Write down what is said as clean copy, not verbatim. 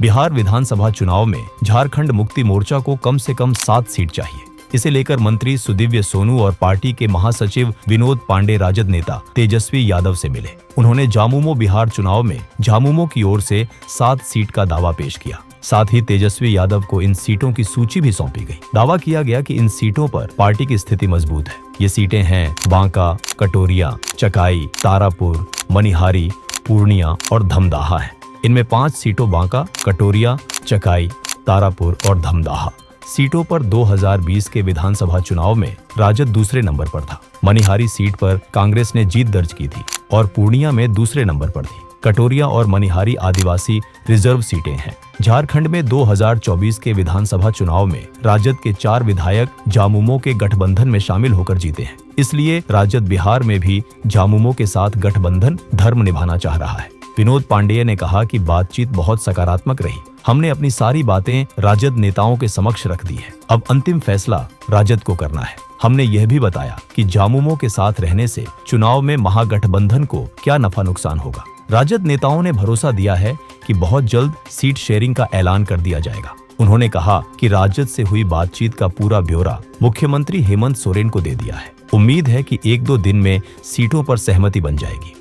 बिहार विधानसभा चुनाव में झारखंड मुक्ति मोर्चा को कम से कम 7 सीट चाहिए। इसे लेकर मंत्री सुदिव्य सोनू और पार्टी के महासचिव विनोद पांडे राजद नेता तेजस्वी यादव से मिले। उन्होंने झामुमो बिहार चुनाव में झामुमो की ओर से 7 सीट का दावा पेश किया। साथ ही तेजस्वी यादव को इन सीटों की सूची भी सौंपी गई। दावा किया गया कि इन सीटों पर पार्टी की स्थिति मजबूत है। ये सीटें हैं बांका, कटोरिया, चकाई, तारापुर, मनिहारी, पूर्णिया और धमदाहा है। इनमें 5 सीटों बांका, कटोरिया, चकाई, तारापुर और धमदाहा सीटों पर 2020 के विधानसभा चुनाव में राजद दूसरे नंबर पर था। मनिहारी सीट पर कांग्रेस ने जीत दर्ज की थी और पूर्णिया में दूसरे नंबर पर थी। कटोरिया और मनिहारी आदिवासी रिजर्व सीटें हैं। झारखंड में 2024 के विधानसभा चुनाव में राजद के 4 विधायक झामुमो के गठबंधन में शामिल होकर जीते हैं। इसलिए राजद बिहार में भी झामुमो के साथ गठबंधन धर्म निभाना चाह रहा है। विनोद पांडेय ने कहा कि बातचीत बहुत सकारात्मक रही। हमने अपनी सारी बातें राजद नेताओं के समक्ष रख दी है। अब अंतिम फैसला राजद को करना है। हमने यह भी बताया कि झामुमो के साथ रहने से चुनाव में महागठबंधन को क्या नफा नुकसान होगा। राजद नेताओं ने भरोसा दिया है कि बहुत जल्द सीट शेयरिंग का ऐलान कर दिया जाएगा। उन्होंने कहा कि राजद से हुई बातचीत का पूरा ब्यौरा मुख्यमंत्री हेमंत सोरेन को दे दिया है। उम्मीद है कि 1-2 दिन में सीटों पर सहमति बन जाएगी।